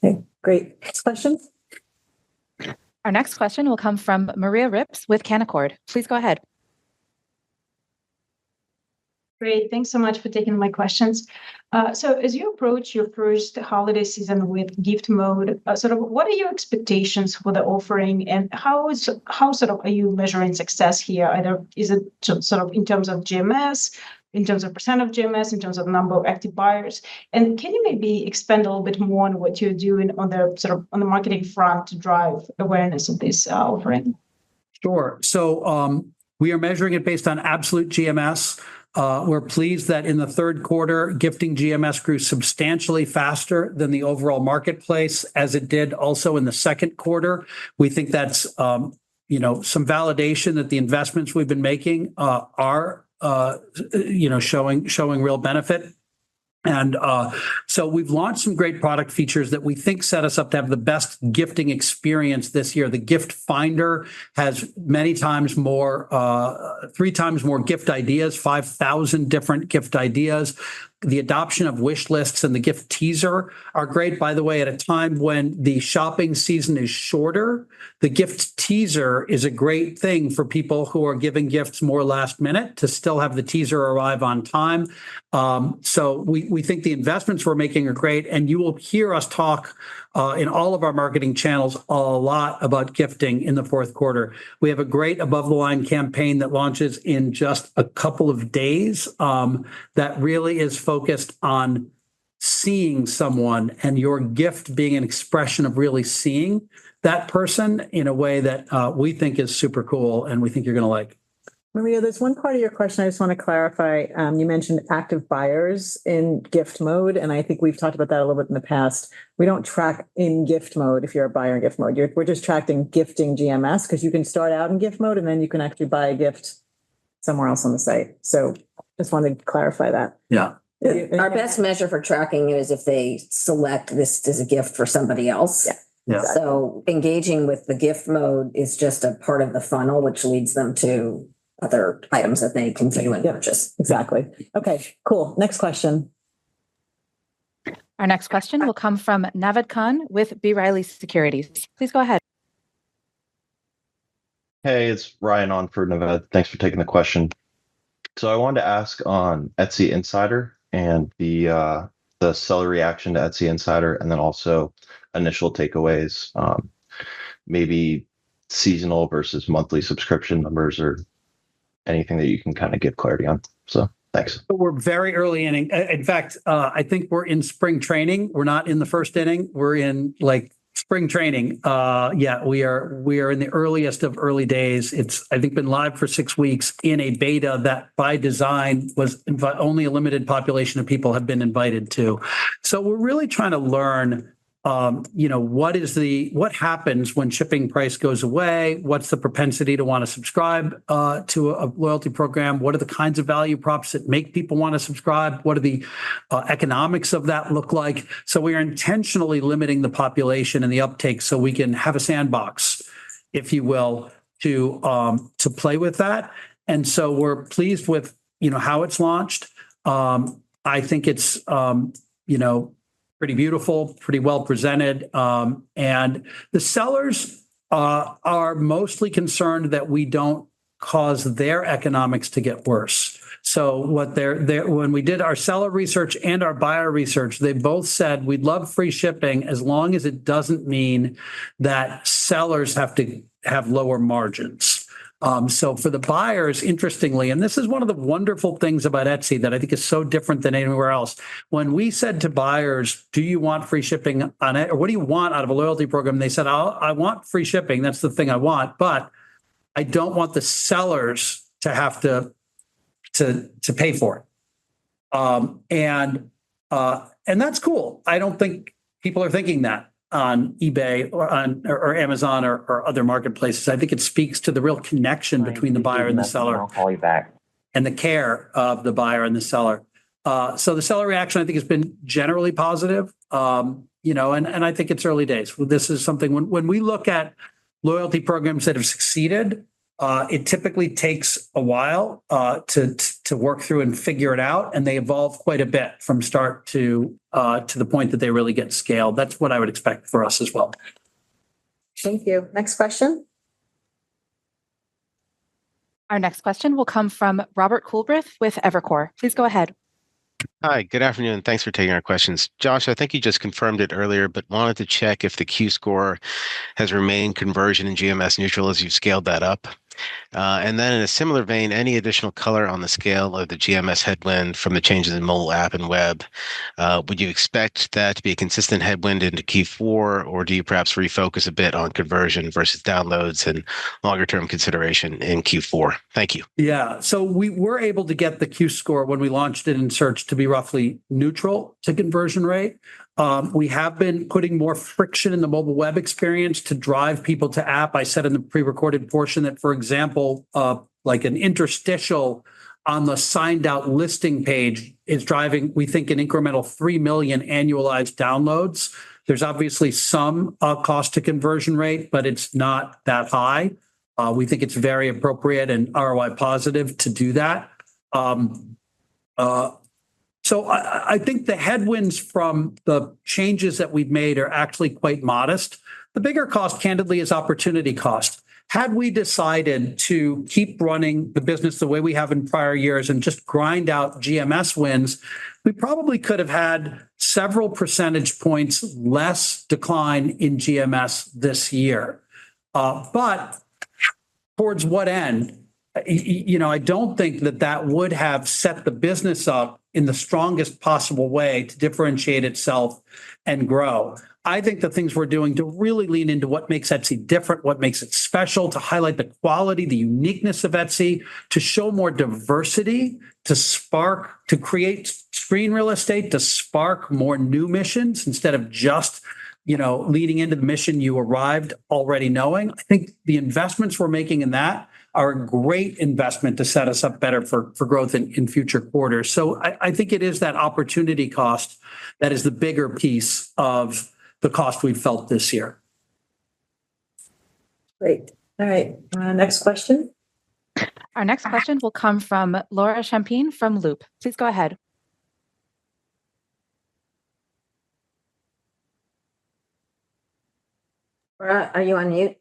Okay, great. Next question. Our next question will come from Maria Ripps with Canaccord. Please go ahead. Great. Thanks so much for taking my questions. So as you approach your first holiday season with gift mode, what are your expectations for the offering, and how are you measuring success here? Either is it sort of in terms of GMS, in terms of percent of GMS, in terms of number of active buyers? And can you maybe expand a little bit more on what you're doing on the marketing front to drive awareness of this offering? Sure. So we are measuring it based on absolute GMS. We're pleased that in the third quarter, gifting GMS grew substantially faster than the overall marketplace, as it did also in the second quarter. We think that's some validation that the investments we've been making are showing real benefit. And so we've launched some great product features that we think set us up to have the best gifting experience this year. The gift finder has 3 times more gift ideas, 5,000 different gift ideas. The adoption of wish lists and the gift teaser are great, by the way, at a time when the shopping season is shorter. The gift teaser is a great thing for people who are giving gifts more last minute to still have the teaser arrive on time. So we think the investments we're making are great, and you will hear us talk in all of our marketing channels a lot about gifting in the fourth quarter. We have a great above-the-line campaign that launches in just a couple of days that really is focused on seeing someone and your gift being an expression of really seeing that person in a way that we think is super cool and we think you're going to like. Maria, there's one part of your question I just want to clarify. You mentioned active buyers in gift mode, and I think we've talked about that a little bit in the past. We don't track in gift mode if you're a buyer in gift mode. We're just tracking gifting GMS because you can start out in gift mode and then you can actually buy a gift somewhere else on the site. So just wanted to clarify that. Yeah. Our best measure for tracking it is if they select this as a gift for somebody else. Yeah. So engaging with the gift mode is just a part of the funnel, which leads them to other items that they can view and purchase. Exactly. Okay, cool. Next question. Our next question will come from Naved Khan with B. Riley Securities. Please go ahead. Hey, it's Ryan on for Naved. Thanks for taking the question. So I wanted to ask on Etsy Insider and the seller reaction to Etsy Insider, and then also initial takeaways, maybe seasonal versus monthly subscription numbers or anything that you can kind of give clarity on. So thanks. We're very early inning. In fact, I think we're in spring training. We're not in the first inning. We're in spring training. We are in the earliest of early days. It's, I think, been live for 6 weeks in a beta that by design was only a limited population of people have been invited to. So we're really trying to learn what happens when shipping price goes away? What's the propensity to want to subscribe to a loyalty program? What are the kinds of value props that make people want to subscribe? What are the economics of that look like? So we are intentionally limiting the population and the uptake so we can have a sandbox, if you will, to play with that. And so we're pleased with how it's launched. I think it's pretty beautiful, pretty well presented. And the sellers are mostly concerned that we don't cause their economics to get worse. So when we did our seller research and our buyer research, they both said we'd love free shipping as long as it doesn't mean that sellers have to have lower margins. So for the buyers, interestingly, and this is one of the wonderful things about Etsy that I think is so different than anywhere else. When we said to buyers, do you want free shipping on it? Or what do you want out of a loyalty program? They said, I want free shipping. That's the thing I want. But I don't want the sellers to have to pay for it. And that's cool. I don't think people are thinking that on eBay or Amazon or other marketplaces. I think it speaks to the real connection between the buyer and the seller. I'll call you back. And the care of the buyer and the seller. So the seller reaction, I think, has been generally positive. And I think it's early days. This is something when we look at loyalty programs that have succeeded, it typically takes a while to work through and figure it out, and they evolve quite a bit from start to the point that they really get scaled. That's what I would expect for us as well. Thank you. Next question. Our next question will come from Robert Coolbrith with Evercore. Please go ahead. Hi, good afternoon. Thanks for taking our questions. Josh, I think you just confirmed it earlier, but wanted to check if the Q score has remained conversion and GMS neutral as you've scaled that up. And then in a similar vein, any additional color on the scale of the GMS headwind from the changes in mobile app and web? Would you expect that to be a consistent headwind into Q4, or do you perhaps refocus a bit on conversion versus downloads and longer term consideration in Q4? Thank you. Yeah, so we were able to get the Q score when we launched it in search to be roughly neutral to conversion rate. We have been putting more friction in the mobile web experience to drive people to app. I said in the pre-recorded portion that, for example, like an interstitial on the signed out listing page is driving, we think, an incremental 3 million annualized downloads. There's obviously some cost to conversion rate, but it's not that high. We think it's very appropriate and ROI positive to do that. So I think the headwinds from the changes that we've made are actually quite modest. The bigger cost, candidly, is opportunity cost. Had we decided to keep running the business the way we have in prior years and just grind out GMS wins, we probably could have had several percentage points less decline in GMS this year. But towards what end? I don't think that would have set the business up in the strongest possible way to differentiate itself and grow. I think the things we're doing to really lean into what makes Etsy different, what makes it special, to highlight the quality, the uniqueness of Etsy, to show more diversity, to create screen real estate, to spark more new missions instead of just leading into the mission you arrived already knowing. I think the investments we're making in that are a great investment to set us up better for growth in future quarters. So I think it is that opportunity cost that is the bigger piece of the cost we've felt this year. Great. All right. Next question. Our next question will come from Laura Champine from Loop. Please go ahead. Laura, are you on mute?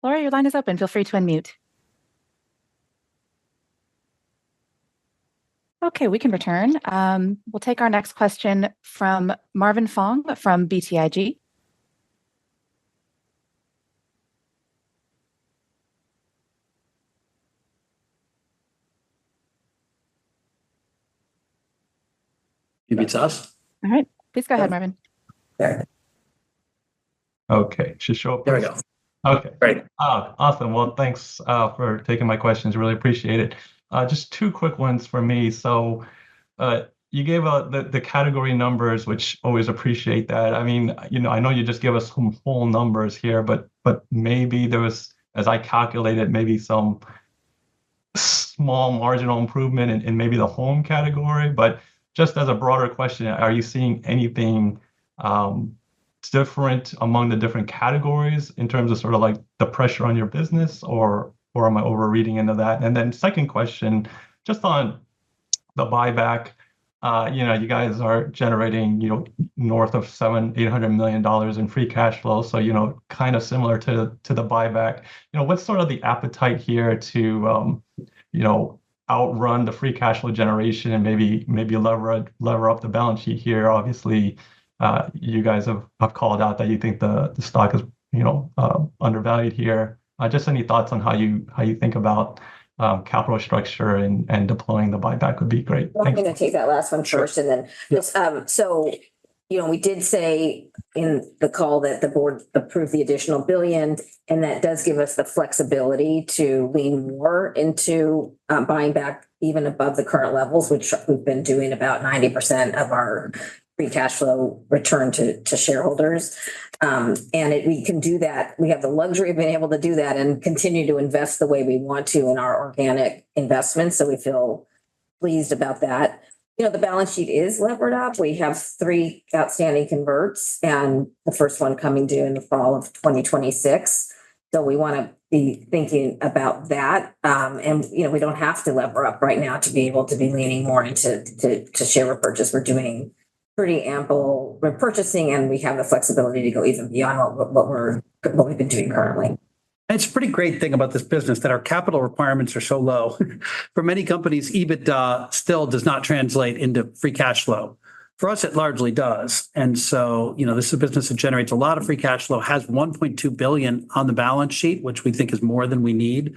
Laura, your line is open. Feel free to unmute. Okay, we can return. We'll take our next question from Marvin Fong from BTIG. Maybe it's us. All right, please go ahead, Marvin. There. Okay, should show up. There we go. Okay, great. Awesome. Well, thanks for taking my questions. Really appreciate it. Just two quick ones for me. So you gave the category numbers, which always appreciate that. I mean, I know you just give us some whole numbers here, but maybe there was, as I calculated, maybe some small marginal improvement in maybe the home category. But just as a broader question, are you seeing anything different among the different categories in terms of sort of like the pressure on your business, or am I overreading into that? And then second question, just on the buyback, you guys are generating, north of $800 million in free cash flow. So, kind of similar to the buyback, what's sort of the appetite here to, outrun the free cash flow generation and maybe lever up the balance sheet here? Obviously, you guys have called out that you think the stock is, undervalued here. Just any thoughts on how you think about capital structure and deploying the buyback would be great. I'm Thanks. going to take that last one first, and then just, so, we did say in the call that the board approved the additional $1 billion, and that does give us the flexibility to lean more into buying back even above the current levels, which we've been doing about 90% of our free cash flow return to shareholders. We can do that. We have the luxury of being able to do that and continue to invest the way we want to in our organic investments. So we feel pleased about that. The balance sheet is levered up. We have 3 outstanding converts, and the first one coming due in the fall of 2026. So we want to be thinking about that. We don't have to lever up right now to be able to be leaning more into share repurchase. We're doing pretty ample repurchasing, and we have the flexibility to go even beyond what we've been doing currently. It's a pretty great thing about this business that our capital requirements are so low. For many companies, EBITDA still does not translate into free cash flow. For us, it largely does. And so, this is a business that generates a lot of free cash flow, has $1.2 billion on the balance sheet, which we think is more than we need.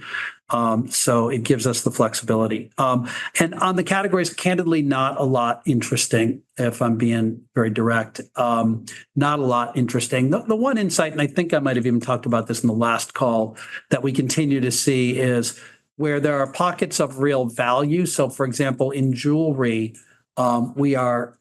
So it gives us the flexibility. And on the categories, candidly, not a lot interesting, if I'm being very direct. Not a lot interesting. The one insight, and I think I might have even talked about this in the last call, that we continue to see is where there are pockets of real value. So, for example, in jewelry, we are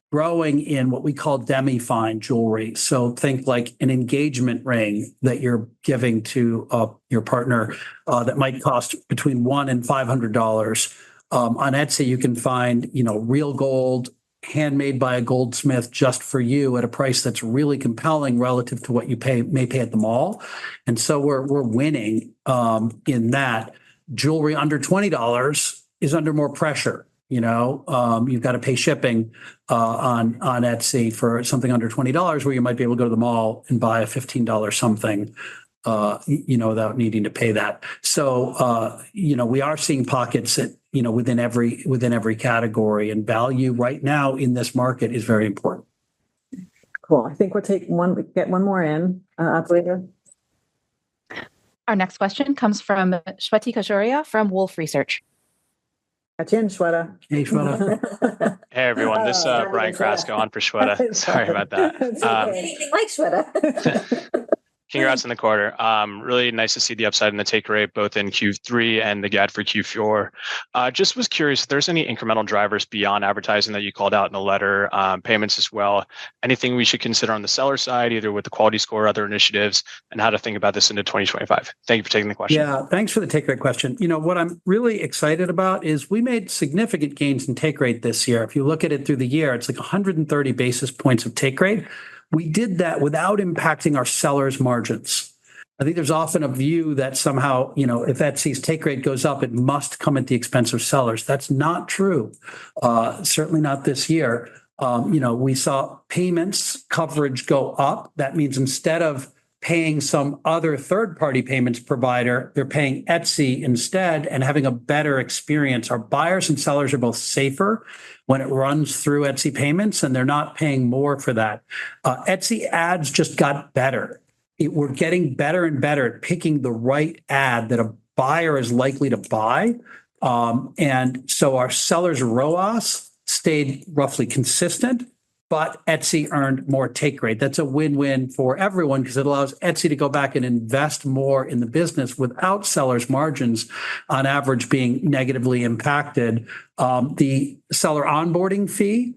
growing in what we call demi-fine jewelry. So think like an engagement ring that you're giving to your partner that might cost between $100 and $500. On Etsy, you can find, real gold, handmade by a goldsmith just for you at a price that's really compelling relative to what you may pay at the mall. And so we're winning in that. Jewelry under $20 is under more pressure. You've got to pay shipping on Etsy for something under $20, where you might be able to go to the mall and buy a $15 something, without needing to pay that. So, we are seeing pockets that, within every category, and value right now in this market is very important. Cool. I think we'll get one more in, operator. Our next question comes from Shweta Khajuria from Wolfe Research. Got you in, Shweta. Hey, Shweta. Hey, everyone. This is Brian Krasko on for Shweta. Sorry about that. Anything like Shweta. Congrats on the quarter. Really nice to see the upside in the take rate, both in Q3 and the guide for Q4. Just was curious if there's any incremental drivers beyond advertising that you called out in the letter, payments as well. Anything we should consider on the seller side, either with the quality score or other initiatives, and how to think about this into 2025? Thank you for taking the question. Yeah, thanks for the take rate question. What I'm really excited about is we made significant gains in take rate this year. If you look at it through the year, it's like 130 basis points of take rate. We did that without impacting our sellers' margins. I think there's often a view that somehow, if Etsy's take rate goes up, it must come at the expense of sellers. That's not true. Certainly not this year. We saw payments coverage go up. That means instead of paying some other third-party payments provider, they're paying Etsy instead and having a better experience. Our buyers and sellers are both safer when it runs through Etsy payments, and they're not paying more for that. Etsy ads just got better. We're getting better and better at picking the right ad that a buyer is likely to buy. And so our sellers' ROAS stayed roughly consistent, but Etsy earned more take rate. That's a win-win for everyone because it allows Etsy to go back and invest more in the business without sellers' margins on average being negatively impacted. The seller onboarding fee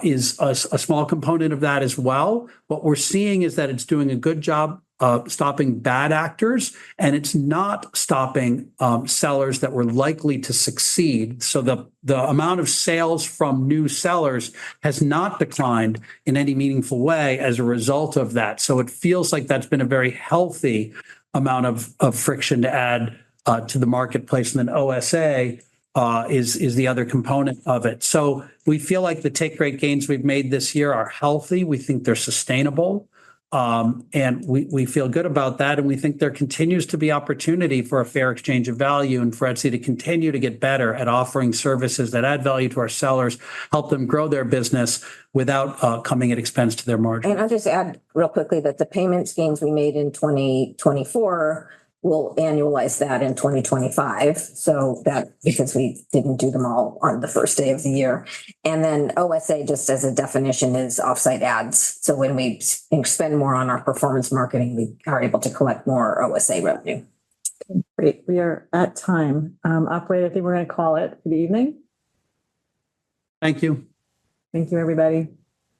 is a small component of that as well. What we're seeing is that it's doing a good job stopping bad actors, and it's not stopping sellers that were likely to succeed. So the amount of sales from new sellers has not declined in any meaningful way as a result of that. So it feels like that's been a very healthy amount of friction to add to the marketplace. And then OSA is the other component of it. So we feel like the take rate gains we've made this year are healthy. We think they're sustainable. And we feel good about that. And we think there continues to be opportunity for a fair exchange of value and for Etsy to continue to get better at offering services that add value to our sellers, help them grow their business without coming at expense to their margin. And I'll just add real quickly that the payments gains we made in 2024 we'll annualize that in 2025. So that, because we didn't do them all on the first day of the year. And then OSA, just as a definition, is offsite ads. So when we spend more on our performance marketing, we are able to collect more OSA revenue. Great. We are at time. Operator, I think we're going to call it for the evening. Thank you. Thank you, everybody.